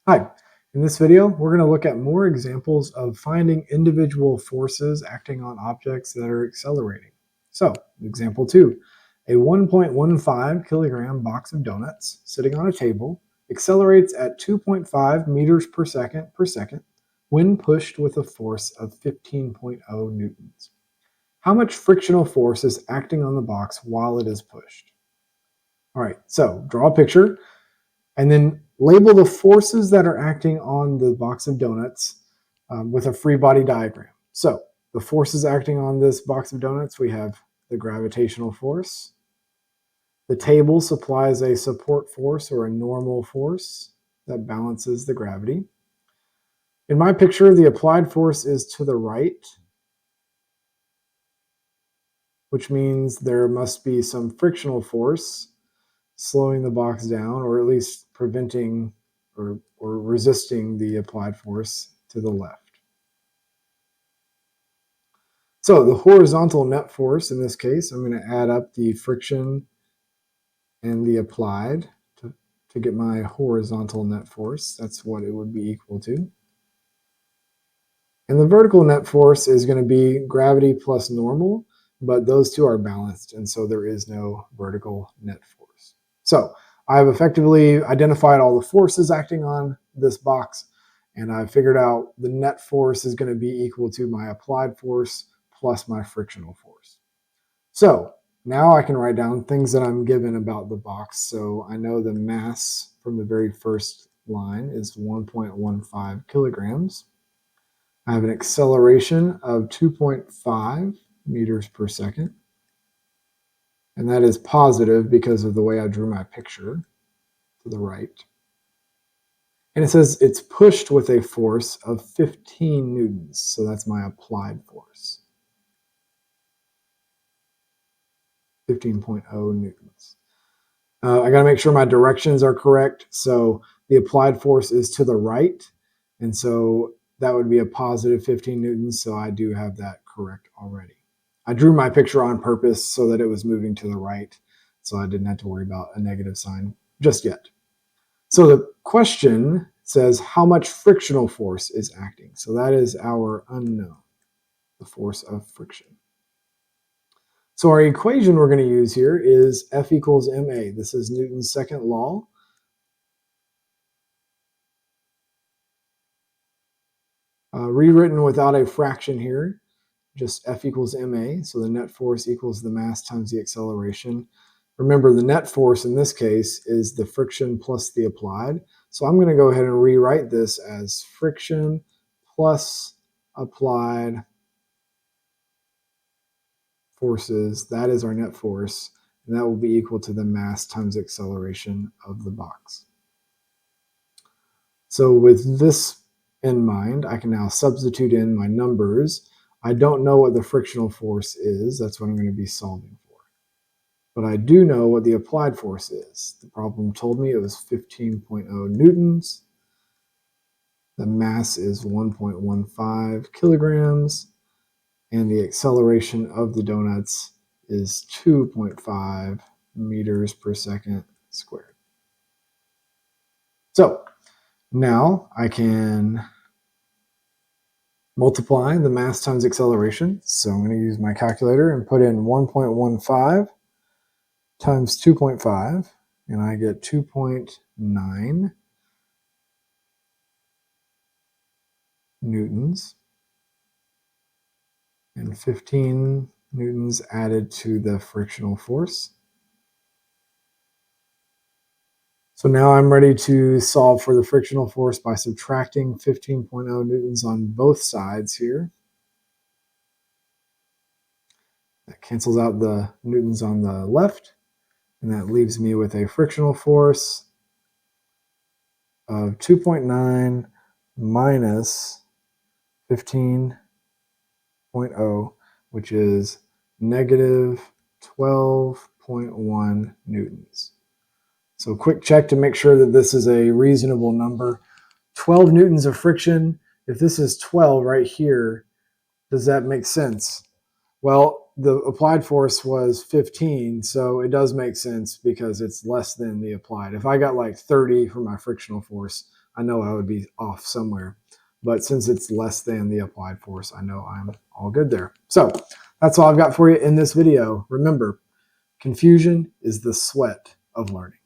Hi, in this video, we're going to look at more examples of finding individual forces acting on objects that are accelerating. So, example 2, a 1.15 kilogram box of donuts sitting on a table accelerates at 2.5 meters per second when pushed with a force of 15.0 newtons. How much frictional force is acting on the box while it is pushed? All right, so draw a picture and then label the forces that are acting on the box of donuts with a free body diagram. So the forces acting on this box of donuts, we have the gravitational force. The table supplies a support force or a normal force that balances the gravity. In my picture, the applied force is to the right, which means there must be some frictional force slowing the box down, or at least preventing or resisting the applied force to the left. So the horizontal net force, in this case, I'm going to add up the friction and the applied to get my horizontal net force. That's what it would be equal to. And the vertical net force is going to be gravity plus normal, but those two are balanced, and so there is no vertical net force. So I've effectively identified all the forces acting on this box, and I've figured out the net force is going to be equal to my applied force plus my frictional force. So now I can write down things that I'm given about the box. So I know the mass from the very first line is 1.15 kilograms. I have an acceleration of 2.5 meters per second. And that is positive because of the way I drew my picture to the right. And it says it's pushed with a force of 15 newtons. So that's my applied force. 15.0 newtons. I got to make sure my directions are correct. So the applied force is to the right. And so that would be a positive 15 newtons. So I do have that correct already. I drew my picture on purpose so that it was moving to the right. So I didn't have to worry about a negative sign just yet. So the question says how much frictional force is acting. So that is our unknown, the force of friction. So our equation we're going to use here is F equals ma. This is Newton's second law. Rewritten without a fraction here, just F equals ma. So the net force equals the mass times the acceleration. Remember, the net force in this case is the friction plus the applied. So I'm going to go ahead and rewrite this as friction plus applied forces. That is our net force, and that will be equal to the mass times acceleration of the box. So with this in mind, I can now substitute in my numbers. I don't know what the frictional force is. That's what I'm going to be solving for. But I do know what the applied force is. The problem told me it was 15.0 newtons. The mass is 1.15 kilograms. And the acceleration of the donuts is 2.5 meters per second squared. So now I can multiply the mass times acceleration. So I'm going to use my calculator and put in 1.15 times 2.5, and I get 2.9 newtons, and 15 newtons added to the frictional force. So now I'm ready to solve for the frictional force by subtracting 15.0 newtons on both sides here. That cancels out the newtons on the left, and that leaves me with a frictional force of 2.9 minus 15.0, which is negative 12.1 newtons. So quick check to make sure that this is a reasonable number. 12 newtons of friction. If this is 12 right here, does that make sense? Well, the applied force was 15, so it does make sense because it's less than the applied. If I got like 30 for my frictional force, I know I would be off somewhere. But since it's less than the applied force, I know I'm all good there. So that's all I've got for you in this video. Remember, confusion is the sweat of learning.